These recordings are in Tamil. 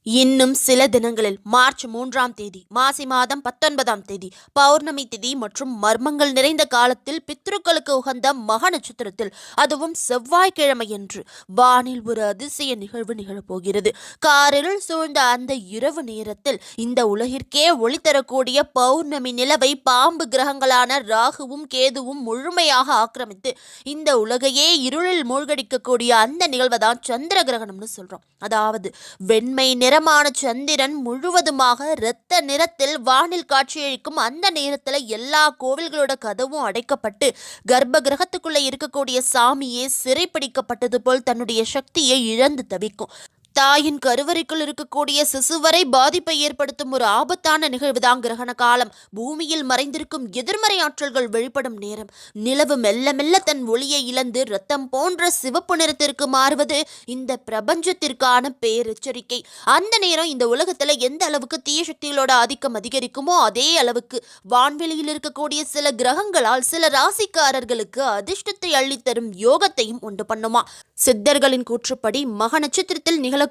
இன்னும் சில தினங்களில் மார்ச் 3ஆம் தேதி மாசி மாதம் 19ஆம் தேதி பௌர்ணமி திதி மற்றும் மர்மங்கள் நிறைந்த காலத்தில் பித்ருக்களுக்கு உகந்த மக நட்சத்திரத்தில் அதுவும் செவ்வாய்க்கிழமையன்று வானில் ஒரு அதிசய நிகழ்வு நிகழப்போகிறது. காரிருள் சூழ்ந்த அந்த இரவு நேரத்தில் இந்த உலகிற்கே ஒளி தரக்கூடிய பௌர்ணமி நிலவை பாம்பு கிரகங்களான ராகுவும் கேதுவும் முழுமையாக ஆக்கிரமித்து இந்த உலகையே இருளில் மூழ்கடிக்கக்கூடிய அந்த நிகழ்வை தான் சந்திர கிரகணம்னு சொல்றோம். அதாவது வெண்மை நிறமான சந்திரன் முழுவதுமாக இரத்த நிறத்தில் வானில் காட்சியளிக்கும் அந்த நேரத்துல எல்லா கோவில்களோட கதவும் அடைக்கப்பட்டு கர்ப்ப கிரகத்துக்குள்ள இருக்கக்கூடிய சாமியே சிறைப்பிடிக்கப்பட்டது போல் தன்னுடைய சக்தியை இழந்து தவிக்கும். தாயின் கருவறைக்குள் இருக்கக்கூடிய சிசுவரை பாதிப்பை ஏற்படுத்தும் ஒரு ஆபத்தான நிகழ்வுதான் கிரகண காலம். பூமியில் மறைந்திருக்கும் எதிர்மறை ஆற்றல்கள் வெளிப்படும் நேரம். நிலவு மெல்ல மெல்ல தன் ஒளியை இழந்து இரத்தம் போன்ற சிவப்பு நிறத்திற்கு மாறுவது இந்த பிரபஞ்சத்திற்கான பேரெச்சரிக்கை. அந்த நேரம் இந்த உலகத்துல எந்த அளவுக்கு தீய சக்திகளோட ஆதிக்கம் அதிகரிக்குமோ அதே அளவுக்கு வான்வெளியில் இருக்கக்கூடிய சில கிரகங்களால் சில ராசிக்காரர்களுக்கு அதிர்ஷ்டத்தை அள்ளித்தரும் யோகத்தையும் உண்டு பண்ணுமா. சித்தர்களின் கூற்றுப்படி மக நட்சத்திரத்தில் நிகழக்கூடிய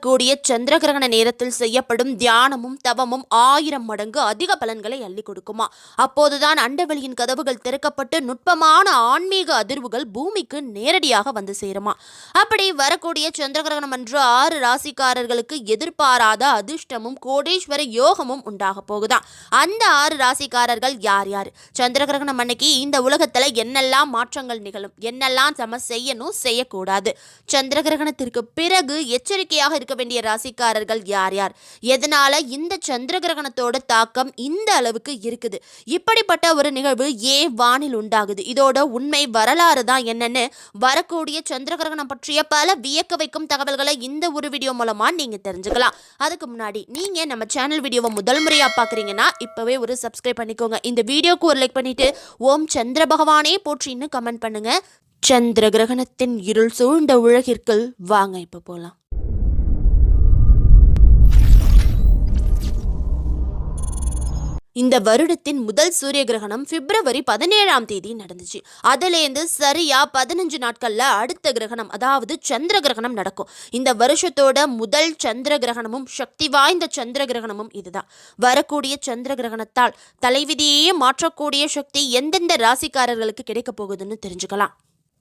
சந்திர கிரகண நேரத்தில் செய்யப்படும் தியானமும் தவமும் 1000 மடங்கு அதிக பலன்களை அள்ளி கொடுக்குமா. அப்போதுதான் அண்டவெளியின் கதவுகள் திறக்கப்பட்டு நுட்பமான ஆன்மீக அதிர்வுகள் பூமிக்கு நேரடியாக வந்து சேருமா. அப்படி வரக்கூடிய சந்திர கிரகணம் அன்று 6 ராசிக்காரர்களுக்கு எதிர்பாராத அதிர்ஷ்டமும் கோடீஸ்வர யோகமும் உண்டாக போகுதான். அந்த 6 ராசிக்காரர்கள் யார் யார்? சந்திர கிரகணம் அன்னைக்கு இந்த உலகத்துல என்னெல்லாம் மாற்றங்கள் நிகழும், என்னெல்லாம் நம்ம செய்யணும் செய்யக்கூடாது, சந்திர கிரகணத்திற்கு பிறகு எச்சரிக்கையாக இருக்க வேண்டிய ராசிக்காரர்கள் யார் யார், எதனால இந்த சந்திர கிரகணத்தோட தாக்கம் இந்த அளவுக்கு இருக்குது, இப்படிப்பட்ட ஒரு நிகழ்வு ஏன் வானில் உண்டாகுது, இதோட உண்மை வரலாறு தான் என்னன்னு வரக்கூடிய சந்திர கிரகணம் பற்றிய பல வியக்க வைக்கும் தகவல்களை இந்த ஒரு வீடியோ மூலமா நீங்க தெரிஞ்சுக்கலாம். அதுக்கு முன்னாடி நீங்க நம்ம சேனல் வீடியோவை முதல் முறையா பாக்குறீங்கன்னா இப்பவே ஒரு சப்ஸ்கிரைப் பண்ணிக்கோங்க. இந்த வீடியோக்கு ஒரு லைக் பண்ணிட்டு ஓம் சந்திர பகவானே போற்றின்னு கமெண்ட் பண்ணுங்க. சந்திர கிரகணத்தின் இருள் சூழ்ந்த உலகிற்குள் வாங்க இப்ப போலாம். இந்த வருடத்தின் முதல் சூரிய கிரகணம் பிப்ரவரி 17ஆம் தேதி நடந்துச்சு. அதுலேருந்து சரியா 15 நாட்கள்ல அடுத்த கிரகணம் அதாவது சந்திர கிரகணம் நடக்கும். இந்த வருஷத்தோட முதல் சந்திர கிரகணமும் சக்தி வாய்ந்த சந்திர கிரகணமும் இதுதான். வரக்கூடிய சந்திர கிரகணத்தால் தலைவிதியே மாற்றக்கூடிய சக்தி எந்தெந்த ராசிக்காரர்களுக்கு கிடைக்க போகுதுன்னு தெரிஞ்சுக்கலாம்.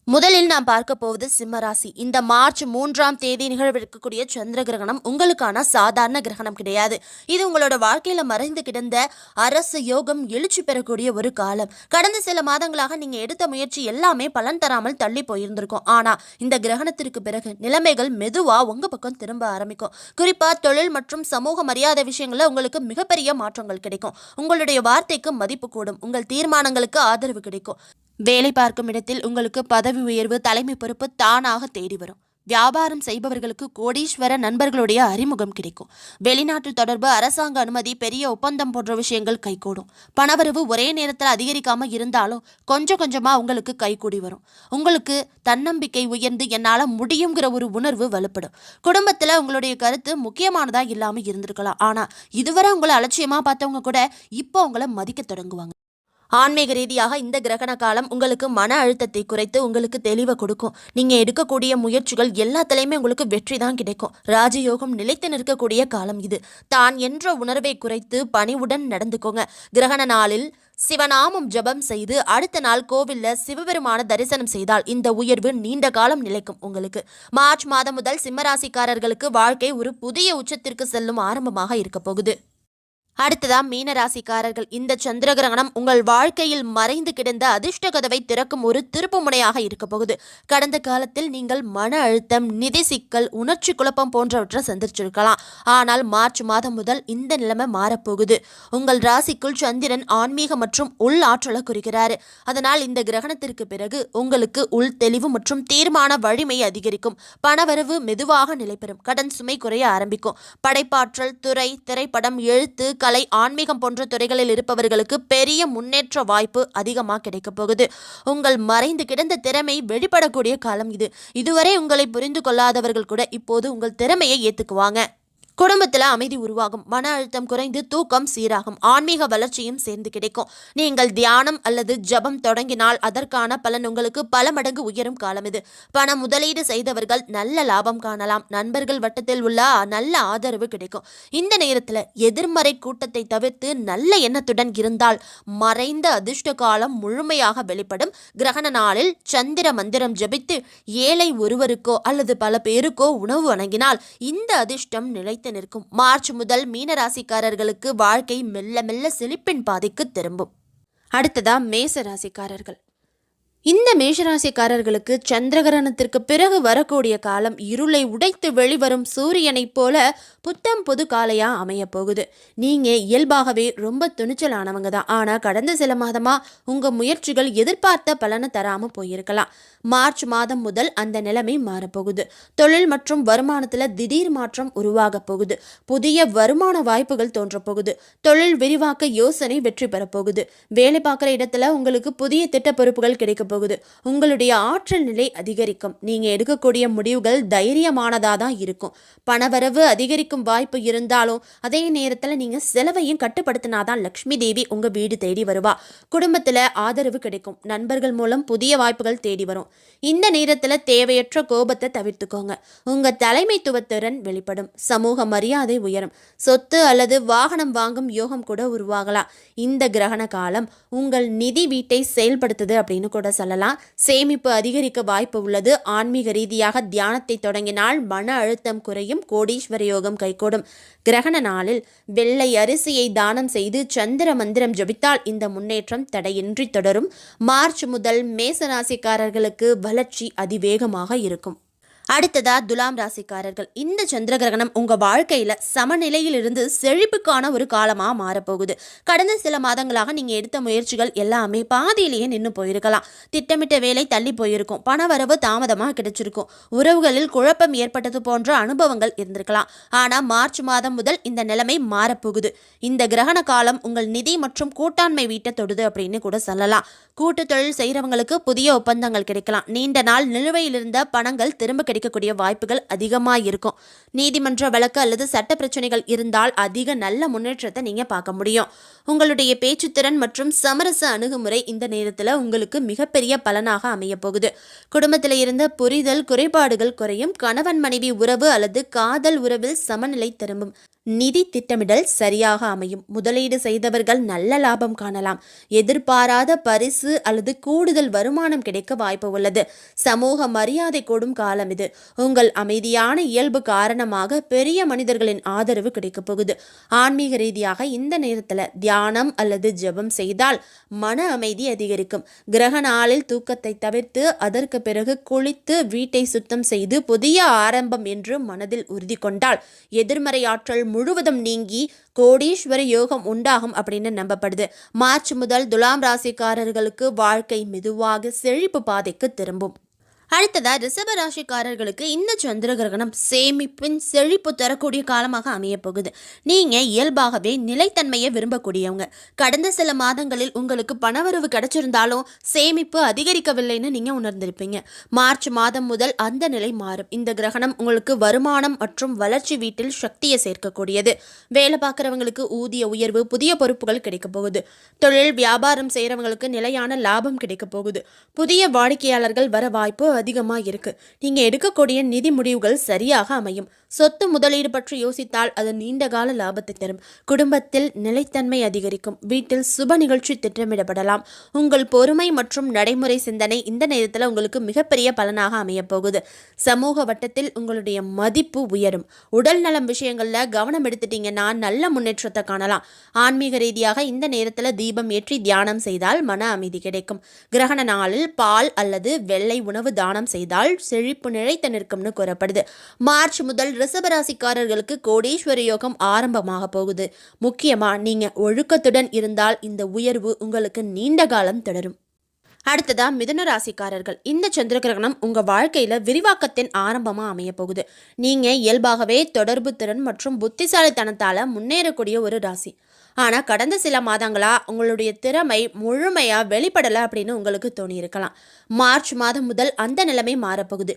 முதலில் நாம் பார்க்க போவது சிம்மராசி. இந்த மார்ச் 3ஆம் தேதி நிகழ்விருக்கக்கூடிய சந்திர கிரகணம் உங்களுக்கான சாதாரண கிரகணம் கிடையாது. இது உங்களோட வாழ்க்கையில மறைந்து கிடந்த அரசு யோகம் எழுச்சி பெறக்கூடிய ஒரு காலம். கடந்த சில மாதங்களாக நீங்க எடுத்த முயற்சி எல்லாமே பலன் தராமல் தள்ளி போயிருந்திருக்கும். ஆனா இந்த கிரகணத்திற்கு பிறகு நிலைமைகள் மெதுவா உங்க பக்கம் திரும்ப ஆரம்பிக்கும். குறிப்பா தொழில் மற்றும் சமூக மரியாதை விஷயங்கள்ல உங்களுக்கு மிகப்பெரிய மாற்றங்கள் கிடைக்கும். உங்களுடைய வார்த்தைக்கு மதிப்பு கூடும். உங்கள் தீர்மானங்களுக்கு ஆதரவு கிடைக்கும். வேலை பார்க்கும் இடத்தில் உங்களுக்கு பதவி உயர்வு, தலைமை பொறுப்பு தானாக தேடி வரும். வியாபாரம் செய்பவர்களுக்கு கோடீஸ்வர நண்பர்களுடைய அறிமுகம் கிடைக்கும். வெளிநாட்டு தொடர்பு, அரசாங்க அனுமதி, பெரிய ஒப்பந்தம் போன்ற விஷயங்கள் கைகூடும். பணவரவு ஒரே நேரத்தில் அதிகரிக்காம இருந்தாலும் கொஞ்சம் கொஞ்சமா உங்களுக்கு கைகூடி வரும். உங்களுக்கு தன்னம்பிக்கை உயர்ந்து என்னால முடியுங்கிற ஒரு உணர்வு வலுப்படும். குடும்பத்துல உங்களுடைய கருத்து முக்கியமானதா இல்லாம இருந்திருக்கலாம். ஆனா இதுவரை உங்களை அலட்சியமா பார்த்தவங்க கூட இப்போ உங்களை மதிக்க தொடங்குவாங்க. ஆன்மீக ரீதியாக இந்த கிரகண காலம் உங்களுக்கு மன அழுத்தத்தை குறைத்து உங்களுக்கு தெளிவை கொடுக்கும். நீங்க எடுக்கக்கூடிய முயற்சிகள் எல்லாத்திலையுமே உங்களுக்கு வெற்றி தான் கிடைக்கும். ராஜயோகம் நிலைத்து நிற்கக்கூடிய காலம் இது. தான் என்ற உணர்வை குறைத்து பணிவுடன் நடந்துக்கோங்க. கிரகண நாளில் சிவநாமம் ஜபம் செய்து அடுத்த நாள் கோவில்ல சிவபெருமான தரிசனம் செய்தால் இந்த உயர்வு நீண்ட காலம் நிலைக்கும். உங்களுக்கு மார்ச் மாதம் முதல் சிம்மராசிக்காரர்களுக்கு வாழ்க்கை ஒரு புதிய உச்சத்திற்கு செல்லும் ஆரம்பமாக இருக்க போகுது. அடுத்ததா மீன ராசிக்காரர்கள். இந்த சந்திர கிரகணம் உங்கள் வாழ்க்கையில் மறைந்து கிடந்த அதிர்ஷ்ட கதவை திறக்கும் ஒரு திருப்பு முனையாக இருக்க போகுது. கடந்த காலத்தில் நீங்கள் மன அழுத்தம், நிதி சிக்கல், உணர்ச்சி குழப்பம் போன்றவற்றை சந்திச்சிருக்கலாம். ஆனால் மார்ச் மாதம் முதல் இந்த நிலைமை மாறப்போகுது. உங்கள் ராசிக்குள் சந்திரன் ஆன்மீக மற்றும் உள் ஆற்றலை குறிக்கிறாரு. அதனால் இந்த கிரகணத்திற்கு பிறகு உங்களுக்கு உள் தெளிவு மற்றும் தீர்மான வலிமை அதிகரிக்கும். பணவரவு மெதுவாக நிலைபெறும். கடன் சுமை குறைய ஆரம்பிக்கும். படைப்பாற்றல் துறை, திரைப்படம், எழுத்து, கலை, ஆன்மீகம் போன்ற துறைகளில் இருப்பவர்களுக்கு பெரிய முன்னேற்ற வாய்ப்பு அதிகமாக கிடைக்க போகுது. உங்கள் மறைந்து கிடந்த திறமை வெளிப்படக்கூடிய காலம் இது. இதுவரை உங்களை புரிந்து கொள்ளாதவர்கள் கூட இப்போது உங்கள் திறமையை ஏத்துக்குவாங்க. குடும்பத்துல அமைதி உருவாகும், மன அழுத்தம் குறைந்து தூக்கம் சீராகும், ஆன்மீக வளர்ச்சியும் சேர்ந்து கிடைக்கும். நீங்கள் தியானம் அல்லது ஜபம் தொடங்கினால் அதற்கான பலன் உங்களுக்கு பல மடங்கு உயரும் காலம் இது. பண முதலீடு செய்தவர்கள் நல்ல லாபம் காணலாம். நண்பர்கள் வட்டத்தில் உள்ள நல்ல ஆதரவு கிடைக்கும். இந்த நேரத்துல எதிர்மறை கூட்டத்தை தவிர்த்து நல்ல எண்ணத்துடன் இருந்தால் மறைந்த அதிர்ஷ்ட காலம் முழுமையாக வெளிப்படும். கிரகண நாளில் சந்திர மந்திரம் ஜபித்து ஏழை ஒருவருக்கோ அல்லது பல பேருக்கோ உணவு வழங்கினால் இந்த அதிர்ஷ்டம் நிலைத்து நிற்கும். மார்ச் முதல் மீனராசிக்காரர்களுக்கு வாழ்க்கை மெல்ல மெல்ல செழிப்பின் பாதைக்கு திரும்பும். அடுத்ததா மேச ராசிக்காரர்கள். இந்த மேஷராசிக்காரர்களுக்கு சந்திரகிரகணத்திற்கு பிறகு வரக்கூடிய காலம் இருளை உடைத்து வெளிவரும் சூரியனைப் போல புத்தம் புது காலையா அமைய போகுது. நீங்க இயல்பாகவே ரொம்ப துணிச்சலானவங்க தான். ஆனா கடந்த சில மாதமா உங்க முயற்சிகள் எதிர்பார்த்த பலனை தராம போயிருக்கலாம். மார்ச் மாதம் முதல் அந்த நிலைமை மாறப்போகுது. தொழில் மற்றும் வருமானத்துல திடீர் மாற்றம் உருவாக போகுது. புதிய வருமான வாய்ப்புகள் தோன்றப்போகுது. தொழில் விரிவாக்க யோசனை வெற்றி பெறப்போகுது. வேலை பார்க்குற இடத்துல உங்களுக்கு புதிய திட்ட பொறுப்புகள் கிடைக்க போகுது. உங்களுடைய ஆற்றல் நிலை அதிகரிக்கும். நீங்க எடுக்கக்கூடிய முடிவுகள் தைரியமானதா தான் இருக்கும். பணவரவு அதிகரிக்கும் வாய்ப்பு இருந்தாலும் அதே நேரத்துல நீங்க செலவையும் கட்டுப்படுத்தினாதான் லக்ஷ்மி தேவி உங்க வீடு தேடி வருவா. குடும்பத்துல ஆதரவு கிடைக்கும். நண்பர்கள் மூலம் புதிய வாய்ப்புகள் தேடி வரும். இந்த நேரத்துல தேவையற்ற கோபத்தை தவிர்த்துக்கோங்க. உங்க தலைமைத்துவ திறன் வெளிப்படும். சமூக மரியாதை உயரும். சொத்து அல்லது வாகனம் வாங்கும் யோகம் கூட உருவாகலாம். இந்த கிரகண காலம் உங்கள் நிதி வீட்டை செயல்படுத்துது அப்படின்னு கூட சொல்லலாம். சேமிப்பு அதிகரிக்க வாய்ப்பு உள்ளது. ஆன்மீக ரீதியாக தியானத்தை தொடங்கினால் மன அழுத்தம் குறையும். கோடீஸ்வர யோகம் கைகூடும். கிரகண நாளில் வெள்ளை அரிசியை தானம் செய்து சந்திர மந்திரம் ஜபித்தால் இந்த முன்னேற்றம் தடையின்றி தொடரும். மார்ச் முதல் மேசராசிக்காரர்களுக்கு வளர்ச்சி அதிவேகமாக இருக்கும். அடுத்ததா துலாம் ராசிக்காரர்கள். இந்த சந்திர கிரகணம் உங்க வாழ்க்கையில சமநிலையில் இருந்து செழிப்புக்கான ஒரு காலமா மாறப்போகுது. கடந்த சில மாதங்களாக நீங்க எடுத்த முயற்சிகள் எல்லாமே பாதியிலேயே நின்று போயிருக்கலாம். திட்டமிட்ட வேலை தள்ளி போயிருக்கும். பணவரவு தாமதமா கிடைச்சிருக்கும். உறவுகளில் குழப்பம் ஏற்பட்டது போன்ற அனுபவங்கள் இருந்திருக்கலாம். ஆனா மார்ச் மாதம் முதல் இந்த நிலைமை மாறப்போகுது. இந்த கிரகண காலம் உங்கள் நிதி மற்றும் கூட்டாண்மை வீட்டை தொடுது அப்படின்னு கூட சொல்லலாம். கூட்டு தொழில் செய்யறவங்களுக்கு புதிய ஒப்பந்தங்கள் கிடைக்கலாம். நீண்ட நாள் நிலுவையில் இருந்த பணங்கள் திரும்ப கிடைக்கக்கூடிய வாய்ப்புகள் அதிகமாக இருக்கும். நீதிமன்ற வழக்கு அல்லது சட்ட பிரச்சனைகள் இருந்தால் அதிக நல்ல முன்னேற்றத்தை நீங்க பார்க்க முடியும். உங்களுடைய பேச்சுத்திறன் மற்றும் சமரச அணுகுமுறை இந்த நேரத்தில் உங்களுக்கு மிகப்பெரிய பலனாக அமைய போகுது. குடும்பத்தில் இருந்த புரிதல் குறைபாடுகள் குறையும். கணவன் மனைவி உறவு அல்லது காதல் உறவில் சமநிலை திரும்பும். நிதி திட்டமிடல் சரியாக அமையும். முதலீடு செய்தவர்கள் நல்ல லாபம் காணலாம். எதிர்பாராத பரிசு அல்லது கூடுதல் வருமானம் கிடைக்க வாய்ப்பு உள்ளது. சமூக மரியாதை கூடும் காலம் இது. உங்கள் அமைதியான இயல்பு காரணமாக பெரிய மனிதர்களின் ஆதரவு கிடைக்க போகுது. ஆன்மீக ரீதியாக இந்த நேரத்தில் தியானம் அல்லது ஜெபம் செய்தால் மன அமைதி அதிகரிக்கும். கிரக நாளில் தூக்கத்தை தவிர்த்து அதற்கு பிறகு குளித்து வீட்டை சுத்தம் செய்து புதிய ஆரம்பம் என்று மனதில் உறுதி கொண்டால் எதிர்மறை ஆற்றல் முழுவதும் நீங்கி கோடீஸ்வர யோகம் உண்டாகும் அப்படின்னு நம்பப்படுது. மார்ச் முதல் துலாம் ராசிக்காரர்களுக்கு வாழ்க்கை மெதுவாக செழிப்பு பாதைக்கு திரும்பும். அடுத்ததா ரிஷப ராசிக்காரர்களுக்கு இந்த சந்திர கிரகணம் சேமிப்பின் செழிப்பு தரக்கூடிய காலமாக அமைய போகுது. நீங்க இயல்பாகவே நிலைத்தன்மையை விரும்பக்கூடியவங்க. கடந்த சில மாதங்களில் உங்களுக்கு பணவரவு கிடைச்சிருந்தாலும் சேமிப்பு அதிகரிக்கவில்லைன்னு நீங்க உணர்ந்திருப்பீங்க. மார்ச் மாதம் முதல் அந்த நிலை மாறும். இந்த கிரகணம் உங்களுக்கு வருமானம் மற்றும் வளர்ச்சி வீட்டில் சக்தியை சேர்க்கக்கூடியது. வேலை பார்க்குறவங்களுக்கு ஊதிய உயர்வு, புதிய பொறுப்புகள் கிடைக்க போகுது. தொழில் வியாபாரம் செய்கிறவங்களுக்கு நிலையான லாபம் கிடைக்க போகுது. புதிய வாடிக்கையாளர்கள் வர வாய்ப்பு அதிகமாக இருக்கு. நீங்க எடுக்கக்கூடிய நிதி முடிவுகள் சரியாக அமையும். சொத்து முதலீடு பற்றி யோசித்தால் அது நீண்ட கால லாபத்தை தரும். குடும்பத்தில் நிலைத்தன்மை அதிகரிக்கும். வீட்டில் சுப நிகழ்ச்சி திட்டமிடப்படலாம். உங்கள் பொறுமை மற்றும் நடைமுறை சிந்தனை இந்த நேரத்தில் உங்களுக்கு மிகப்பெரிய பலனாக அமைய போகுது. சமூக வட்டத்தில் உங்களுடைய மதிப்பு உயரும். உடல் நலம் விஷயங்கள்ல கவனம் எடுத்துட்டீங்கன்னா நல்ல முன்னேற்றத்தை காணலாம். ஆன்மீக ரீதியாக இந்த நேரத்தில் தீபம் ஏற்றி தியானம் செய்தால் மன அமைதி கிடைக்கும். கிரகண நாளில் பால் அல்லது வெள்ளை உணவு தானம் செய்தால் செழிப்பு நிலைத்து நிற்கும்னு கூறப்படுது. மார்ச் முதல் ரிஷபராசிக்காரர்களுக்கு கோடீஸ்வர யோகம் ஆரம்பமாக போகுது. முக்கியமா நீங்க ஒழுக்கத்துடன் இருந்தால் இந்த உயர்வு உங்களுக்கு நீண்ட காலம் தொடரும். அடுத்ததா மிதுன ராசிக்காரர்கள். இந்த சந்திர கிரகணம் உங்க வாழ்க்கையில விரிவாக்கத்தின் ஆரம்பமா அமைய போகுது. நீங்க இயல்பாகவே தொடர்பு திறன் மற்றும் புத்திசாலித்தனத்தால முன்னேறக்கூடிய ஒரு ராசி. ஆனா கடந்த சில மாதங்களா உங்களுடைய திறமை முழுமையா வெளிப்படலை அப்படின்னு உங்களுக்கு தோணி இருக்கலாம். மார்ச் மாதம் முதல் அந்த நிலைமை மாறப்போகுது.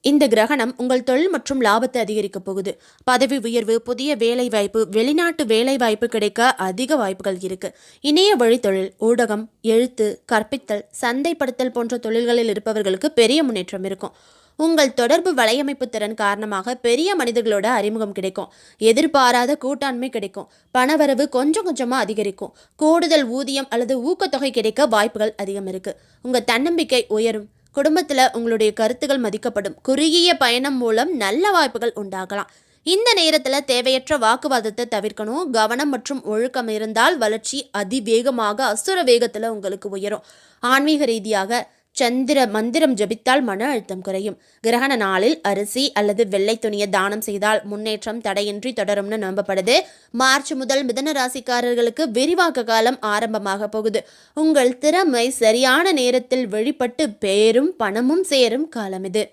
இந்த கிரகணம் உங்கள் தொழில் மற்றும் லாபத்தை அதிகரிக்க போகுது. பதவி உயர்வு, புதிய வேலை வாய்ப்பு, வெளிநாட்டு வேலை வாய்ப்பு கிடைக்க அதிக வாய்ப்புகள் இருக்கு. இணைய வழி தொழில், ஊடகம், எழுத்து, கற்பித்தல், சந்தைப்படுத்தல் போன்ற தொழில்களில் இருப்பவர்களுக்கு பெரிய முன்னேற்றம் இருக்கும். உங்கள் தொடர்பு வலையமைப்பு திறன் காரணமாக பெரிய மனிதர்களோட அறிமுகம் கிடைக்கும். எதிர்பாராத கூட்டாண்மை கிடைக்கும். பணவரவு கொஞ்சம் கொஞ்சமா அதிகரிக்கும். கூடுதல் ஊதியம் அல்லது ஊக்கத்தொகை கிடைக்க வாய்ப்புகள் அதிகம் இருக்கு. உங்க தன்னம்பிக்கை உயரும். குடும்பத்தில் உங்களுடைய கருத்துக்கள் மதிக்கப்படும். குறுகிய பயணம் மூலம் நல்ல வாய்ப்புகள் உண்டாகலாம். இந்த நேரத்தில் தேவையற்ற வாக்குவாதத்தை தவிர்க்கணும். கவனம் மற்றும் ஒழுக்கம் இருந்தால் வளர்ச்சி அதிவேகமாக அசுர வேகத்தில் உங்களுக்கு உயரும். ஆன்மீக ரீதியாக சந்திர மந்திரம் ஜபித்தால் மன அழுத்தம் குறையும். கிரகண நாளில் அரிசி அல்லது வெள்ளை துணியை தானம் செய்தால் முன்னேற்றம் தடையின்றி தொடரும்னு நம்பப்படுது. மார்ச் முதல் மிதன ராசிக்காரர்களுக்கு விரிவாக்க காலம் ஆரம்பமாக போகுது. உங்கள் திறமை சரியான நேரத்தில் வெளிப்பட்டு பேரும் பணமும் சேரும் காலம் இது.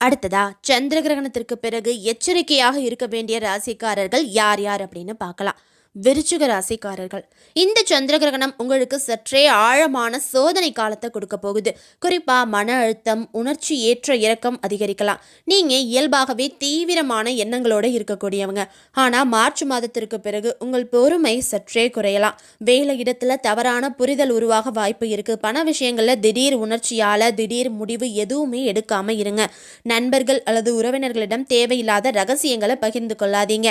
அடுத்ததா சந்திர கிரகணத்திற்கு பிறகு எச்சரிக்கையாக இருக்க வேண்டிய ராசிக்காரர்கள் யார் யார் அப்படின்னு பார்க்கலாம். விருச்சிக ராசிக்காரர்கள், இந்த சந்திர கிரகணம் உங்களுக்கு சற்றே ஆழமான சோதனை காலத்தை கொடுக்க போகுது. குறிப்பா மன அழுத்தம், உணர்ச்சி ஏற்ற இறக்கம் அதிகரிக்கலாம். நீங்க இயல்பாகவே தீவிரமான எண்ணங்களோட இருக்கக்கூடியவங்க. ஆனா மார்ச் மாதத்திற்கு பிறகு உங்கள் பொறுமை சற்றே குறையலாம். வேலை இடத்துல தவறான புரிதல் உருவாக வாய்ப்பு இருக்கு. பண விஷயங்கள்ல திடீர் உணர்ச்சியால திடீர் முடிவு எதுவுமே எடுக்காம இருங்க. நண்பர்கள் அல்லது உறவினர்களிடம் தேவையில்லாத ரகசியங்களை பகிர்ந்து கொள்ளாதீங்க.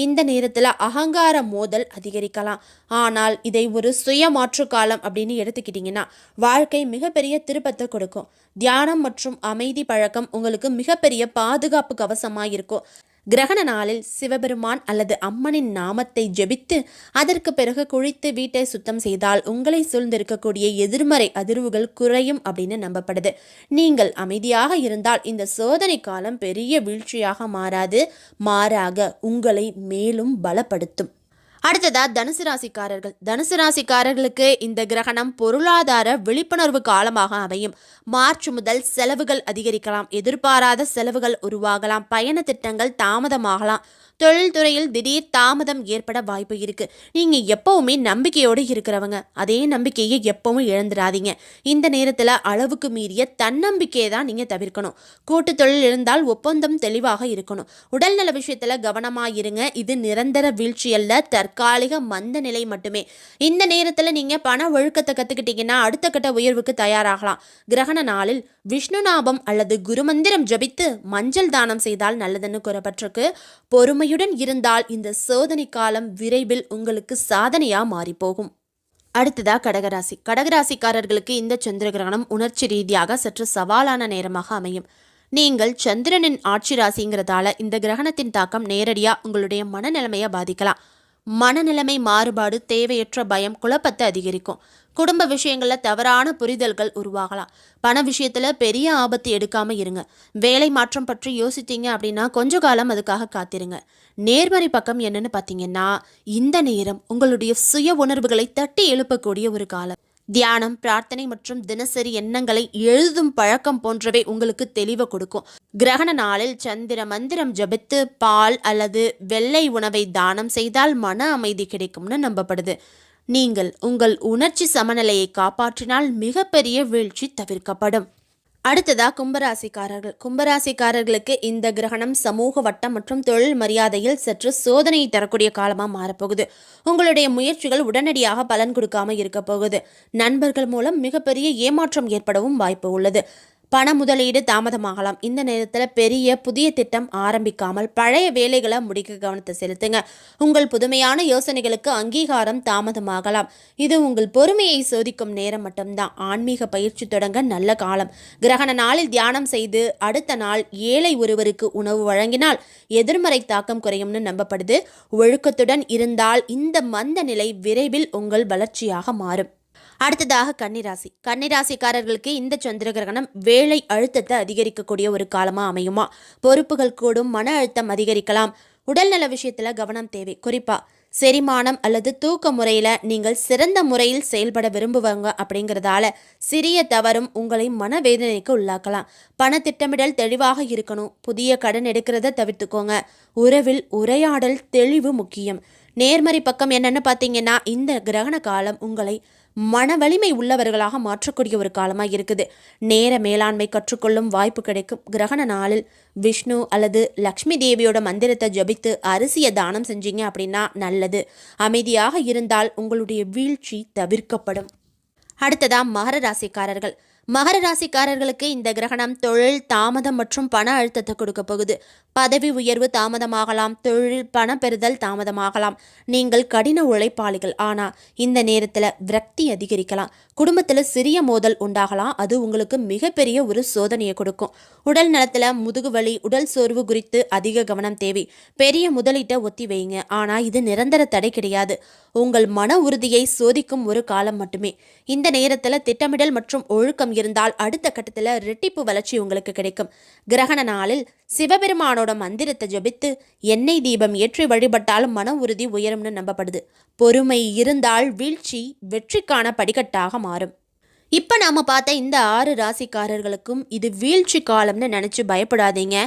இந்த நேரத்துல அகங்கார மோதல் அதிகரிக்கலாம். ஆனால் இதை ஒரு சுய மாற்று காலம் அப்படின்னு எடுத்துக்கிட்டீங்கன்னா வாழ்க்கை மிகப்பெரிய திருப்பத்தை கொடுக்கும். தியானம் மற்றும் அமைதி பழக்கம் உங்களுக்கு மிகப்பெரிய பாதுகாப்பு கவசமாக இருக்கும். கிரகண நாளில் சிவபெருமான் அல்லது அம்மனின் நாமத்தை ஜெபித்து அதற்கு பிறகு குளித்து வீட்டை சுத்தம் செய்தால் உங்களை சூழ்ந்திருக்கக்கூடிய எதிர்மறை அதிர்வுகள் குறையும் அப்படின்னு நம்பப்படுது. நீங்கள் அமைதியாக இருந்தால் இந்த சோதனை காலம் பெரிய வீழ்ச்சியாக மாறாது, மாறாக உங்களை மேலும் பலப்படுத்தும். அடுத்ததா தனுசு ராசிக்காரர்கள். தனுசு ராசிக்காரர்களுக்கு இந்த கிரகணம் பொருளாதார விழிப்புணர்வு காலமாக அமையும். மார்ச் முதல் செலவுகள் அதிகரிக்கலாம். எதிர்பாராத செலவுகள் உருவாகலாம். பயண திட்டங்கள் தாமதமாகலாம். தொழில்துறையில் திடீர் தாமதம் ஏற்பட வாய்ப்பு இருக்கு. நீங்க எப்பவுமே நம்பிக்கையோடு இருக்கிறவங்க. அதே நம்பிக்கையை எப்பவும் இழந்துடாதீங்க. இந்த நேரத்துல அளவுக்கு மீறிய தன்னம்பிக்கையை தான் நீங்க தவிர்க்கணும். கூட்டு தொழில் இருந்தால் ஒப்பந்தம் தெளிவாக இருக்கணும். உடல்நல விஷயத்துல கவனமா இருங்க. இது நிரந்தர வீழ்ச்சி அல்ல, தற்காலிக மந்த நிலை மட்டுமே. இந்த நேரத்துல நீங்க பண ஒழுக்கத்தை கத்துக்கிட்டீங்கன்னா அடுத்த கட்ட உயர்வுக்கு தயாராகலாம். கிரகண நாளில் விஷ்ணு நாபம் அல்லது குருமந்திரம் ஜபித்து மஞ்சள் தானம் செய்தால் நல்லதுன்னு கூறப்பட்டிருக்கு. பொறுமையுடன் இருந்தால் இந்த சோதனை காலம் விரைவில் உங்களுக்கு சாதனையா மாறி போகும். அடுத்ததா கடகராசி. கடகராசிக்காரர்களுக்கு இந்த சந்திர கிரகணம் உணர்ச்சி ரீதியாக சற்று சவாலான நேரமாக அமையும். நீங்கள் சந்திரனின் ஆட்சி ராசிங்கிறதால இந்த கிரகணத்தின் தாக்கம் நேரடியா உங்களுடைய மனநிலைமையை பாதிக்கலாம். மனநிலைமை மாறுபாடு, தேவையற்ற பயம், குழப்பத்தை அதிகரிக்கும். குடும்ப விஷயங்கள்ல தவறான புரிதல்கள் உருவாகலாம். பண விஷயத்துல பெரிய ஆபத்து எடுக்காம இருங்க. வேலை மாற்றம் பற்றி யோசித்தீங்க அப்படின்னா கொஞ்ச காலம் அதுக்காக காத்திருங்க. நேர்மறை பக்கம் என்னன்னு பார்த்தீங்கன்னா இந்த நேரம் உங்களுடைய சுய உணர்வுகளை தட்டி எழுப்பக்கூடிய ஒரு காலம். தியானம், பிரார்த்தனை மற்றும் தினசரி எண்ணங்களை எழுதும் பழக்கம் போன்றவை உங்களுக்கு தெளிவை கொடுக்கும். கிரகண நாளில் சந்திர மந்திரம் ஜபித்து பால் அல்லது வெள்ளை உணவை தானம் செய்தால் மன அமைதி கிடைக்கும்னு நம்பப்படுது. நீங்கள் உங்கள் உணர்ச்சி சமநிலையை காப்பாற்றினால் மிகப்பெரிய வீழ்ச்சி தவிர்க்கப்படும். அடுத்ததா கும்பராசிக்காரர்கள். கும்பராசிக்காரர்களுக்கு இந்த கிரகணம் சமூக வட்டம் மற்றும் தொழில் மரியாதையில் சற்று சோதனையை தரக்கூடிய காலமாக மாறப்போகுது. உங்களுடைய முயற்சிகள் உடனடியாக பலன் கொடுக்காம இருக்க போகுது. நண்பர்கள் மூலம் மிகப்பெரிய ஏமாற்றம் ஏற்படவும் வாய்ப்பு உள்ளது. பண முதலீடு தாமதமாகலாம். இந்த நேரத்தில் பெரிய புதிய திட்டம் ஆரம்பிக்காமல் பழைய வேலைகளை முடிக்க கவனத்தை செலுத்துங்க. உங்கள் புதுமையான யோசனைகளுக்கு அங்கீகாரம் தாமதமாகலாம். இது உங்கள் பொறுமையை சோதிக்கும் நேரம் மட்டும்தான். ஆன்மீக பயிற்சி தொடங்க நல்ல காலம். கிரகண நாளில் தியானம் செய்து அடுத்த நாள் ஏழை ஒருவருக்கு உணவு வழங்கினால் எதிர்மறை தாக்கம் குறையும்னு நம்பப்படுது. ஒழுக்கத்துடன் இருந்தால் இந்த மந்த நிலை விரைவில் உங்கள் வளர்ச்சியாக மாறும். அடுத்ததாக கன்னிராசி. கன்னிராசிக்காரர்களுக்கு இந்த சந்திர கிரகணம் வேலை அழுத்தத்தை அதிகரிக்கக்கூடிய ஒரு காலமாக அமையுமா. பொறுப்புகள் கூடும், மன அழுத்தம் அதிகரிக்கலாம். உடல்நல விஷயத்துல கவனம் தேவை. குறிப்பா செரிமானம் அல்லது தூக்க முறையில் நீங்கள் சிறந்த முறையில் செயல்பட விரும்புவாங்க அப்படிங்கிறதால சிறிய தவறும் உங்களை மனவேதனைக்கு உள்ளாக்கலாம். பண திட்டமிடல் தெளிவாக இருக்கணும். புதிய கடன் எடுக்கிறத தவிர்த்துக்கோங்க. உறவில் உரையாடல் தெளிவு முக்கியம். நேர்மறை பக்கம் என்னன்னு பார்த்தீங்கன்னா இந்த கிரகண காலம் உங்களை மன வலிமை உள்ளவர்களாக மாற்றக்கூடிய ஒரு காலமாக இருக்குது. நேர மேலாண்மை கற்றுக்கொள்ளும் வாய்ப்பு கிடைக்கும். கிரகண நாளில் விஷ்ணு அல்லது லக்ஷ்மி தேவியோட மந்திரத்தை ஜபித்து அரிசியை தானம் செஞ்சீங்க அப்படின்னா நல்லது. அமைதியாக இருந்தால் உங்களுடைய வீழ்ச்சி தவிர்க்கப்படும். அடுத்ததா மகர ராசிக்காரர்கள். மகர ராசிக்காரர்களுக்கு இந்த கிரகணம் தொழில் தாமதம் மற்றும் பண அழுத்தத்தை கொடுக்க போகுது. பதவி உயர்வு தாமதமாகலாம், தொழில் பண பெறுதல் தாமதமாகலாம். நீங்கள் கடின உழைப்பாளிகள், ஆனால் இந்த நேரத்தில் விரக்தி அதிகரிக்கலாம். குடும்பத்தில் சிறிய மோதல் உண்டாகலாம். அது உங்களுக்கு மிகப்பெரிய ஒரு சோதனையை கொடுக்கும். உடல் நலத்தில் முதுகு வலி, உடல் சோர்வு குறித்து அதிக கவனம் தேவை. பெரிய முதலீட்டை ஒத்தி வைங்க, ஆனால் இது நிரந்தர தடை கிடையாது. உங்கள் மன உறுதியை சோதிக்கும் ஒரு காலம் மட்டுமே. இந்த நேரத்தில் திட்டமிடல் மற்றும் ஒழுக்கம் இருந்தால் அடுத்த கட்டத்தில் ரெட்டிப்பு வளர்ச்சி உங்களுக்கு கிடைக்கும். கிரகண நாளில் சிவபெருமானோட மந்திரத்தை ஜபித்து எண்ணெய் தீபம் ஏற்றி வழிபட்டால் மன உறுதி உயரும்னு நம்பப்படுது. பொறுமை இருந்தால் வீழ்ச்சி வெற்றிக்கான படிக்கட்டாக மாறும். இப்போ நாம் பார்த்த இந்த 6 ராசிக்காரர்களுக்கும் இது வீழ்ச்சி காலம்னு நினச்சி பயப்படாதீங்க.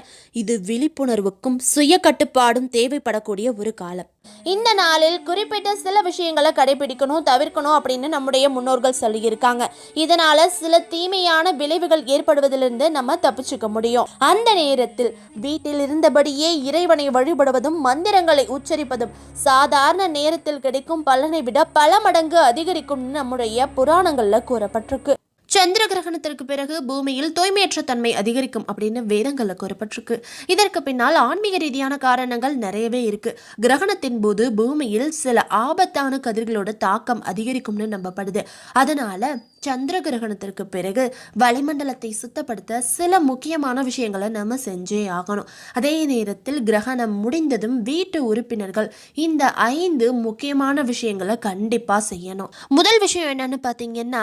இது விழிப்புணர்வுக்கும் சுய கட்டுப்பாடும் தேவைப்படக்கூடிய ஒரு காலம். இந்த நாளில் குறிப்பிட்ட சில விஷயங்களை கடைபிடிக்கணும், தவிர்க்கணும் அப்படின்னு நம்முடைய முன்னோர்கள் சொல்லியிருக்காங்க. இதனால சில தீமையான விளைவுகள் ஏற்படுவதிலிருந்து நம்ம தப்பிச்சுக்க முடியும். அந்த நேரத்தில் வீட்டில் இருந்தபடியே இறைவனை வழிபடுவதும் மந்திரங்களை உச்சரிப்பதும் சாதாரண நேரத்தில் கிடைக்கும் பலனை விட பல மடங்கு அதிகரிக்கும் நம்முடைய புராணங்கள்ல கூறப்பட்டிருக்கு. சந்திர கிரகணத்திற்கு பிறகு பூமியில் தூய்மையற்ற தன்மை அதிகரிக்கும் அப்படின்னு வேதங்கள்ல கூறப்பட்டிருக்கு. இதற்கு பின்னால் ஆன்மீக ரீதியான காரணங்கள் நிறையவே இருக்கு. கிரகணத்தின் போது பூமியில் சில ஆபத்தான கதிர்களோட தாக்கம் அதிகரிக்கும்னு நம்பப்படுது. அதனால சந்திர கிரகணத்திற்கு பிறகு வளிமண்டலத்தை சுத்தப்படுத்த சில முக்கியமான விஷயங்களை நம்ம செஞ்சே ஆகணும். அதே நேரத்தில் கிரகணம் முடிந்ததும் வீட்டு உறுப்பினர்கள் இந்த 5 முக்கியமான விஷயங்களை கண்டிப்பா செய்யணும். முதல் விஷயம் என்னன்னு பார்த்தீங்கன்னா,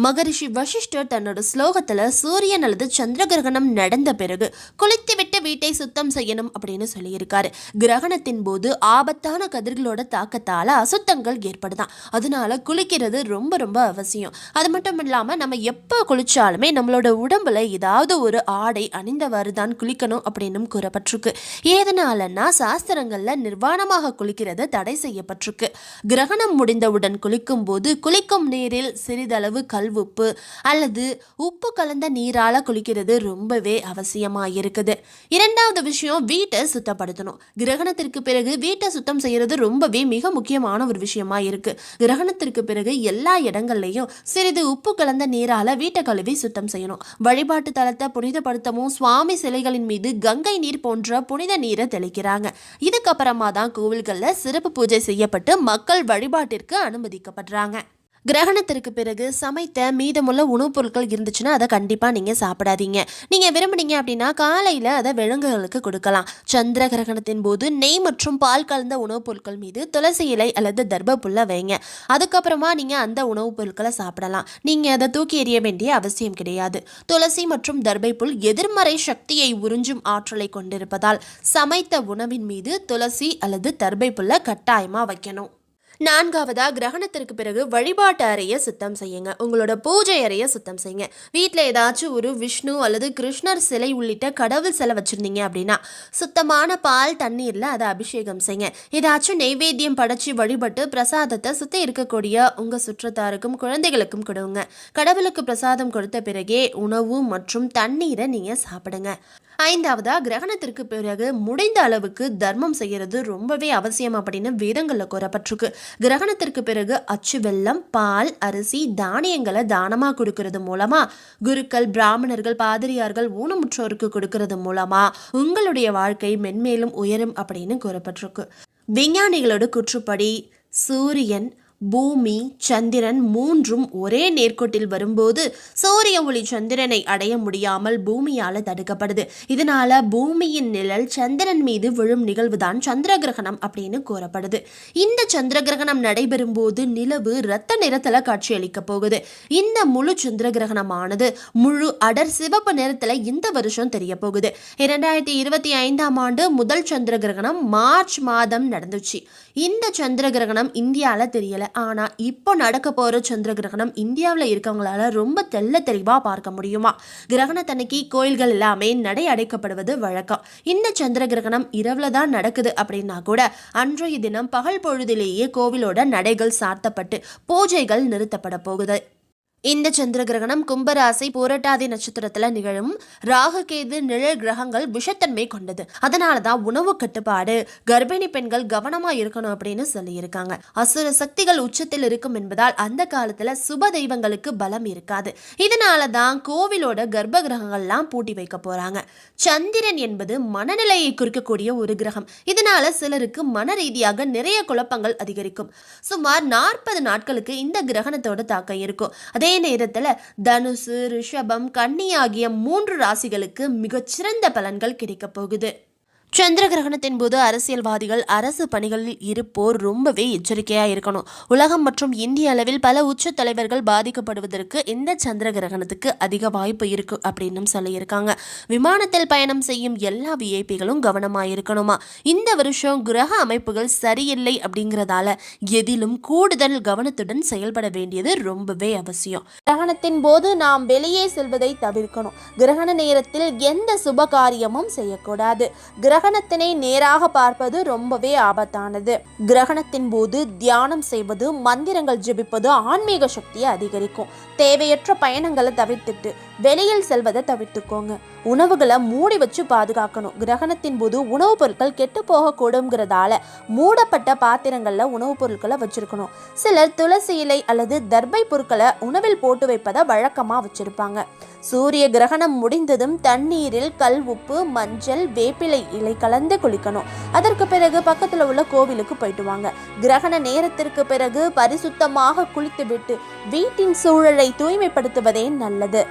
மகரிஷி வசிஷ்டர் தன்னோட ஸ்லோகத்துல சூரியன் அல்லது சந்திர கிரகணம் நடந்த பிறகு குளித்துவிட்டு வீட்டை சுத்தம் செய்யணும் அப்படின்னு சொல்லியிருக்காரு. கிரகணத்தின் போது ஆபத்தான கதிர்களோட தாக்கத்தால அசுத்தங்கள் ஏற்படுதான். அதனால குளிக்கிறது ரொம்ப ரொம்ப அவசியம். அது மட்டும் இல்லாம நம்ம எப்போ குளிச்சாலுமே நம்மளோட உடம்புல ஏதாவது ஒரு ஆடை அணிந்தவாறு தான் குளிக்கணும் அப்படின்னு கூறப்பட்டிருக்கு. ஏதனாலன்னா சாஸ்திரங்கள்ல நிர்வாணமாக குளிக்கிறது தடை செய்யப்பட்டிருக்கு. கிரகணம் முடிந்தவுடன் குளிக்கும் போது குளிக்கும் நீரில் சிறிதளவு கல்வுப்பு அல்லது உப்பு கலந்த நீரால குளிக்கிறது ரொம்பவே அவசியமா இருக்குது. இரண்டாவது விஷயம், வீட்டை சுத்தப்படுத்தணும். கிரகணத்திற்கு பிறகு வீட்டை சுத்தம் செய்யறது ரொம்பவே மிக முக்கியமான ஒரு விஷயமா இருக்கு. கிரகணத்திற்கு பிறகு எல்லா இடங்கள்லையும் சிறிது உப்பு கலந்த நீரால வீட்டை கழுவி சுத்தம் செய்யணும். வழிபாட்டு தலத்தை புனிதப்படுத்தவும் சுவாமி சிலைகளின் மீது கங்கை நீர் போன்ற புனித நீரை தெளிக்கிறாங்க. இதுக்கப்புறமா தான் கோவில்கள்ல சிறப்பு பூஜை செய்யப்பட்டு மக்கள் வழிபாட்டிற்கு அனுமதிக்கப்படுறாங்க. கிரகணத்திற்கு பிறகு சமைத்த மீதமுள்ள உணவுப் பொருட்கள் இருந்துச்சுன்னா அதை கண்டிப்பாக நீங்கள் சாப்பிடாதீங்க. நீங்கள் விரும்புனீங்க அப்படின்னா காலையில் அதை விலங்குகளுக்கு கொடுக்கலாம். சந்திர கிரகணத்தின் போது நெய் மற்றும் பால் கலந்த உணவுப் பொருட்கள் மீது துளசி இலை அல்லது தர்பப்புல்லை வைங்க. அதுக்கப்புறமா நீங்கள் அந்த உணவுப் பொருட்களை சாப்பிடலாம். நீங்கள் அதை தூக்கி எறிய வேண்டிய அவசியம் கிடையாது. துளசி மற்றும் தர்பை புல் எதிர்மறை சக்தியை உறிஞ்சும் ஆற்றலை கொண்டிருப்பதால் சமைத்த உணவின் மீது துளசி அல்லது தர்பை புல்லை கட்டாயமாக வைக்கணும். நான்காவதா, கிரகணத்திற்கு பிறகு வழிபாட்டு அறையை சுத்தம் செய்யுங்க. உங்களோட பூஜை அறையை சுத்தம் செய்யுங்க. வீட்டில் ஏதாச்சும் ஒரு விஷ்ணு அல்லது கிருஷ்ணர் சிலை உள்ளிட்ட கடவுள் சிலை வச்சுருந்தீங்க அப்படின்னா சுத்தமான பால் தண்ணீரில் அதை அபிஷேகம் செய்யுங்க. ஏதாச்சும் நெய்வேத்தியம் படைச்சி வழிபட்டு பிரசாதத்தை சுற்றி இருக்கக்கூடிய உங்கள் சுற்றத்தாருக்கும் குழந்தைகளுக்கும் கொடுங்க. கடவுளுக்கு பிரசாதம் கொடுத்த பிறகே உணவு மற்றும் தண்ணீரை நீங்கள் சாப்பிடுங்க. ஐந்தாவதா, கிரகணத்திற்கு பிறகு முடிந்த அளவுக்கு தர்மம் செய்யறது ரொம்பவே அவசியம் அப்படின்னு வேதங்களில் கூறப்பட்டிருக்கு. கிரகணத்திற்கு பிறகு அச்சு வெல்லம், பால், அரிசி, தானியங்களை தானமாக கொடுக்கறது மூலமா, குருக்கள், பிராமணர்கள், பாதிரியார்கள், ஊனமுற்றோருக்கு கொடுக்கறது மூலமா உங்களுடைய வாழ்க்கை மென்மேலும் உயரும் அப்படின்னு கூறப்பட்டிருக்கு. விஞ்ஞானிகளோட கூற்றுப்படி சூரியன், பூமி, சந்திரன் மூன்றும் ஒரே நேர்கோட்டில் வரும்போது சூரிய ஒளி சந்திரனை அடைய முடியாமல் பூமியால தடுக்கப்படுது. இதனால பூமியின் நிழல் சந்திரன் மீது விழும் நிகழ்வுதான் சந்திர கிரகணம் அப்படின்னு கூறப்படுது. இந்த சந்திர கிரகணம் நடைபெறும் போது நிலவு இரத்த நிறத்துல காட்சி அளிக்க போகுது. இந்த முழு சந்திர கிரகணமானது முழு அடர் சிவப்பு நிறத்துல இந்த வருஷம் தெரிய போகுது. 2025ஆம் ஆண்டு முதல் சந்திர கிரகணம் மார்ச் மாதம் நடந்துச்சு. இந்த சந்திர கிரகணம் இந்தியால தெரியல, ஆனா இப்போ நடக்க போற சந்திர கிரகணம் இந்தியாவில் இருக்கவங்களால ரொம்ப தெளிவா பார்க்க முடியுமா? கிரகணத்தன்னைக்கு கோயில்கள் எல்லாமே நடை அடைக்கப்படுவது வழக்கம். இந்த சந்திர கிரகணம் இரவுல தான் நடக்குது அப்படின்னா கூட அன்றைய தினம் பகல் பொழுதிலேயே கோவிலோட நடைகள் சாத்தப்பட்டு பூஜைகள் நிறுத்தப்பட போகுது. இந்த சந்திர கிரகணம் கும்பராசி பூரட்டாதி நட்சத்திரத்துல நிகழும். ராகு கேது நிழல் கிரகங்கள் விஷத்தன்மை கொண்டது. அதனாலதான் உணவு கட்டுப்பாடு, கர்ப்பிணி பெண்கள் கவனமா இருக்கணும் அப்படின்னு சொல்லி இருக்காங்க. அசுர சக்திகள் உச்சத்தில் இருக்கும் என்பதால் அந்த காலத்துல சுப தெய்வங்களுக்கு பலம் இருக்காது. இதனாலதான் கோவிலோட கர்ப்ப கிரகங்கள்லாம் பூட்டி வைக்க போறாங்க. சந்திரன் என்பது மனநிலையை குறிக்கக்கூடிய ஒரு கிரகம். இதனால சிலருக்கு மன ரீதியாக நிறைய குழப்பங்கள் அதிகரிக்கும். சுமார் 40 நாட்களுக்கு இந்த கிரகணத்தோட தாக்கம் இருக்கும். அதே நேரத்துல தனுசு, ரிஷபம், கன்னி ஆகிய 3 ராசிகளுக்கு மிகச்சிறந்த பலன்கள் கிடைக்க போகுது. சந்திர கிரகணத்தின் போது அரசியல்வாதிகள், அரசு பணிகளில் இருப்போர் ரொம்பவே எச்சரிக்கையா இருக்கணும். உலகம் மற்றும் இந்திய அளவில் பல உச்ச தலைவர்கள் பாதிக்கப்படுவதற்கு இந்த சந்திர கிரகணத்துக்கு அதிக வாய்ப்பு இருக்கு அப்படின்னு சொல்லியிருக்காங்க. விமானத்தில் பயணம் செய்யும் எல்லா விஐபிகளும் கவனமா இருக்கணுமா? இந்த வருஷம் கிரக அமைப்புகள் சரியில்லை அப்படிங்கிறதால எதிலும் கூடுதல் கவனத்துடன் செயல்பட வேண்டியது ரொம்பவே அவசியம். கிரகணத்தின் போது நாம் வெளியே செல்வதை தவிர்க்கணும். கிரகண நேரத்தில் எந்த சுப காரியமும் செய்யக்கூடாது. கிரகணத்தினை நேராக பார்ப்பது ரொம்பவே ஆபத்தானது. கிரகணத்தின் போது தியானம் செய்வது, மந்திரங்கள் ஜெபிப்பது ஆன்மீக சக்தியை அதிகரிக்கும். தேவையற்ற பயணங்களை தவிர்த்துட்டு வெளியில் செல்வதை தவிர்த்துக்கோங்க. உணவுகளை மூடி வச்சு பாதுகாக்கணும். கிரகணத்தின் போது உணவுப் பொருட்கள் கெட்டு போகக்கூடுங்கிறதால மூடப்பட்ட பாத்திரங்கள்ல உணவுப் பொருட்களை வச்சிருக்கணும். சிலர் துளசி இலை அல்லது தர்பை பொருட்களை உணவில் போட்டு வைப்பதை வழக்கமா வச்சிருப்பாங்க. சூரிய கிரகணம் முடிந்ததும் தண்ணீரில் கல் உப்பு, மஞ்சள், வேப்பிலை இலை கலந்து குளிக்கணும். அதற்கு பிறகு பக்கத்துல உள்ள கோவிலுக்கு போயிட்டு வாங்க. கிரகண நேரத்திற்கு பிறகு பரிசுத்தமாக குளித்துவிட்டு வீட்டின் சூழலை தூய்மைப்படுத்துவதே நல்லது.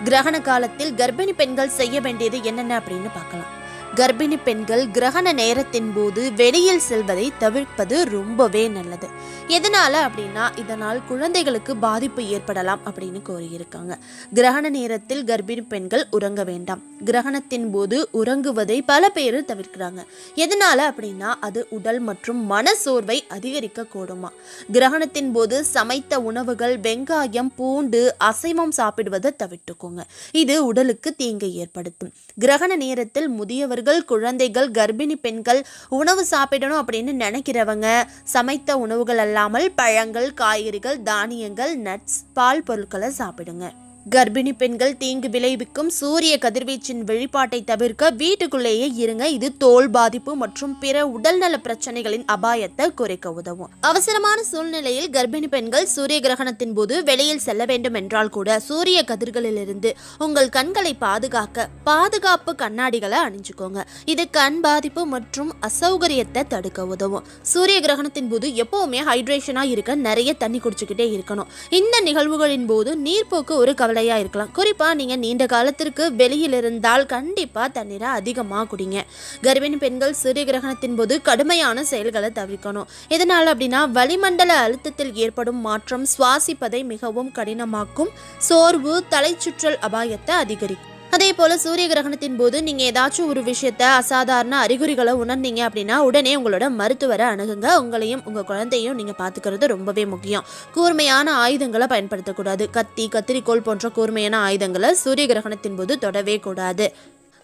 கிரகண காலத்தில் கர்ப்பிணி பெண்கள் செய்ய வேண்டியது என்னென்ன அப்படின்னு பார்க்கலாம். கர்ப்பிணி பெண்கள் கிரகண நேரத்தின் போது வெளியில் செல்வதை தவிர்ப்பது ரொம்பவே நல்லது. எதனால அப்படின்னா இதனால் குழந்தைகளுக்கு பாதிப்பு ஏற்படலாம் அப்படின்னு கூறியிருக்காங்க. கிரகண நேரத்தில் கர்ப்பிணி பெண்கள் உறங்க வேண்டாம். கிரகணத்தின் போது உறங்குவதை பல பேர் தவிர்க்கிறாங்க. எதனால அப்படின்னா அது உடல் மற்றும் மன சோர்வை அதிகரிக்க கூடுமா. கிரகணத்தின் போது சமைத்த உணவுகள், வெங்காயம், பூண்டு, அசைவம் சாப்பிடுவதை தவிர்த்துக்கோங்க. இது உடலுக்கு தீங்கை ஏற்படுத்தும். கிரகண நேரத்தில் முதியவர்கள், குழந்தைகள், கர்ப்பிணி பெண்கள் உணவு சாப்பிடணும் அப்படின்னு நினைக்கிறவங்க சமைத்த உணவுகள் அல்லாமல் பழங்கள், காய்கறிகள், தானியங்கள், நட்ஸ், பால் பொருட்களை சாப்பிடுங்க. கர்ப்பிணி பெண்கள் தீங்கு விளைவிக்கும் சூரிய கதிர்வீச்சின் வெளிப்பாட்டை தவிர்க்க வீட்டுக்குள்ளேயே இருங்க. இது தோல் பாதிப்பு மற்றும் பிற உடல்நல பிரச்சனைகளின் அபாயத்தை குறைக்க உதவும். அவசரமான சூழ்நிலையில் கர்ப்பிணி பெண்கள் சூரிய கிரகணத்தின் போது வெளியில் செல்ல வேண்டும் என்றால் கூட சூரிய கதிர்களிலிருந்து உங்கள் கண்களை பாதுகாக்க பாதுகாப்பு கண்ணாடிகளை அணிஞ்சுக்கோங்க. இது கண் பாதிப்பு மற்றும் அசௌகரியத்தை தடுக்க உதவும். சூரிய கிரகணத்தின் போது எப்பவுமே ஹைட்ரேஷனா இருக்க நிறைய தண்ணி குடிச்சுக்கிட்டே இருக்கணும். இந்த நிகழ்வுகளின் போது நீர்ப்போக்கு ஒரு கவலையா இருக்கலாம். குறிப்பா நீங்க நீண்ட காலத்திற்கு வெளியில் இருந்தால் கண்டிப்பா தண்ணீரை அதிகமா குடிங்க. கர்ப்பிணி பெண்கள் சூரிய கிரகணத்தின் போது கடுமையான செயல்களை தவிர்க்கணும். எதனால அப்படின்னா வளிமண்டல அழுத்தத்தில் ஏற்படும் மாற்றம் சுவாசிப்பதை மிகவும் கடினமாக்கும். சோர்வு, தலைச்சுற்றல் அபாயத்தை அதிகரிக்கும். அதே போல சூரிய கிரகணத்தின் போது நீங்க ஏதாச்சும் ஒரு விஷயத்த, அசாதாரண அறிகுறிகளை உணர்ந்தீங்க அப்படின்னா உடனே உங்களோட மருத்துவரை அணுகுங்க. உங்களையும் உங்க குழந்தையும் நீங்க பாத்துக்கிறது ரொம்பவே முக்கியம். கூர்மையான ஆயுதங்களை பயன்படுத்தக்கூடாது. கத்தி, கத்திரிக்கோள் போன்ற கூர்மையான ஆயுதங்களை சூரிய கிரகணத்தின் போது தொடவே கூடாது.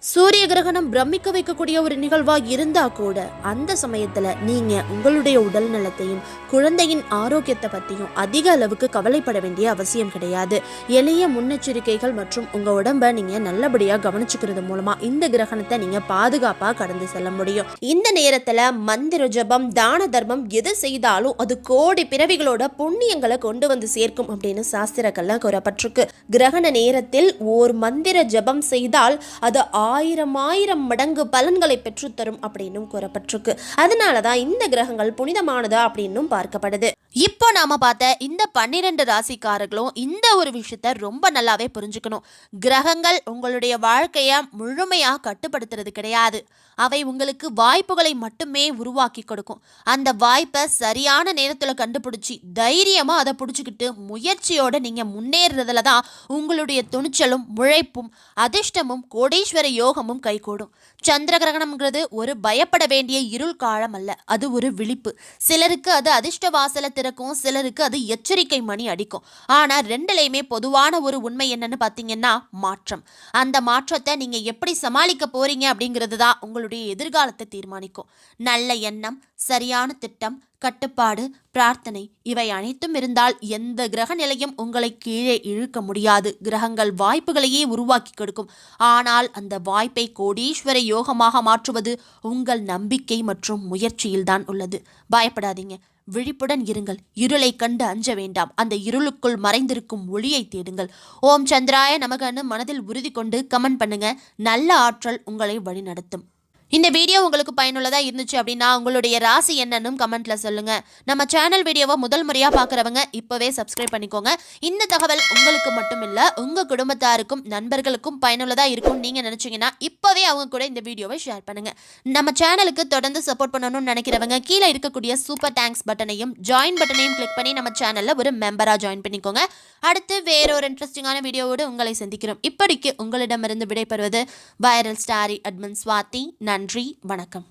சூரிய கிரகணம் பிரமிக்க வைக்கக்கூடிய ஒரு நிகழ்வா இருந்தா கூட அந்த சமயத்துல நீங்க உங்களுடைய உடல் நலத்தையும் குழந்தையின் ஆரோக்கியத்தை பத்தியும் அதிக அளவுக்கு கவலைப்பட வேண்டிய அவசியம் கிடையாது. எளிய முன்னெச்சரிக்கைகள் மற்றும் உங்க உடம்ப நீங்க நல்லபடியா கவனிச்சுக்கிறது மூலமா இந்த கிரகணத்தை நீங்க பாதுகாப்பா கடந்து செல்ல முடியும். இந்த நேரத்துல மந்திர ஜபம், தான தர்மம் எது செய்தாலும் அது கோடி பிறவிகளோட புண்ணியங்களை கொண்டு வந்து சேர்க்கும் அப்படின்னு சாஸ்திரங்கள்ல கூறப்பட்டிருக்கு. கிரகண நேரத்தில் ஓர் மந்திர ஜபம் செய்தால் அது 1000 மடங்கு பலன்களை பெற்றுத்தரும் அப்படின்னு கூறப்பட்டிருக்கு. அதனாலதான் இந்த கிரகங்கள் புனிதமானது அப்படின்னு பார்க்கப்படுது. இப்போ நாம பார்த்த இந்த 12 ராசிக்காரர்களும் இந்த ஒரு விஷயத்த ரொம்ப நல்லாவே புரிஞ்சுக்கணும். கிரகங்கள் உங்களுடைய வாழ்க்கைய முழுமையா கட்டுப்படுத்துறது கிடையாது. அவை உங்களுக்கு வாய்ப்புகளை மட்டுமே உருவாக்கி கொடுக்கும். அந்த வாய்ப்பை சரியான நேரத்துல கண்டுபிடிச்சி தைரியமா அதை பிடிச்சிக்கிட்டு முயற்சியோட நீங்க முன்னேறதுல தான் உங்களுடைய துணிச்சலும், உழைப்பும், அதிர்ஷ்டமும், கோடீஸ்வர யோகமும் கைகூடும். சந்திர கிரகணம்ங்கிறது ஒரு பயப்பட வேண்டிய இருள் காலம் அல்ல, அது ஒரு விழிப்பு. சிலருக்கு அது அதிர்ஷ்ட வாசலை திறக்கும், சிலருக்கு அது எச்சரிக்கை மணி அடிக்கும். ஆனா ரெண்டுலையுமே பொதுவான ஒரு உண்மை என்னன்னு பாத்தீங்கன்னா மாற்றம். அந்த மாற்றத்தை நீங்க எப்படி சமாளிக்க போறீங்க அப்படிங்கிறது தான் உங்களுடைய எதிர்காலத்தை தீர்மானிக்கும். நல்ல எண்ணம், சரியான திட்டம், கட்டுப்பாடு, பிரார்த்தனை இவை அனைத்தும் இருந்தால் எந்த கிரக நிலையும் உங்களை கீழே இழுக்க முடியாது. கிரகங்கள் வாய்ப்புகளையே உருவாக்கி கொடுக்கும். ஆனால் அந்த வாய்ப்பை கோடீஸ்வர யோகமாக மாற்றுவது உங்கள் நம்பிக்கை மற்றும் முயற்சியில்தான் உள்ளது. பயப்படாதீங்க, விழிப்புடன் இருங்கள். இருளை கண்டு அஞ்ச வேண்டாம். அந்த இருளுக்குள் மறைந்திருக்கும் ஒளியை தேடுங்கள். ஓம் சந்திராய நமகன்னு மனதில் உறுதி கொண்டு கமெண்ட் பண்ணுங்க. நல்ல ஆற்றல் உங்களை வழிநடத்தும். இந்த வீடியோ உங்களுக்கு பயனுள்ளதாக இருந்துச்சு அப்படின்னா உங்களுடைய ராசி என்னன்னு கமெண்ட்ல சொல்லுங்க. நம்ம சேனல் வீடியோவை முதல் முறையாக பார்க்குறவங்க இப்போவே சப்ஸ்கிரைப் பண்ணிக்கோங்க. இந்த தகவல் உங்களுக்கு மட்டும் இல்லை, உங்கள் குடும்பத்தாருக்கும் நண்பர்களுக்கும் பயனுள்ளதாக இருக்கும் நீங்கள் நினச்சிங்கன்னா இப்போவே அவங்க கூட இந்த வீடியோவை ஷேர் பண்ணுங்க. நம்ம சேனலுக்கு தொடர்ந்து சப்போர்ட் பண்ணணும்னு நினைக்கிறவங்க கீழே இருக்கக்கூடிய சூப்பர் தேங்க்ஸ் பட்டனையும் ஜாயின் பட்டனையும் கிளிக் பண்ணி நம்ம சேனலில் ஒரு மெம்பராக ஜாயின் பண்ணிக்கோங்க. அடுத்து வேறொரு இன்ட்ரெஸ்டிங்கான வீடியோவோடு உங்களை சந்திக்கிறோம். இப்படிக்கு உங்களிடமிருந்து விடைபெறுவது வைரல் ஸ்டாரி அட்மின் ஸ்வாதி. நன்றி, வணக்கம்.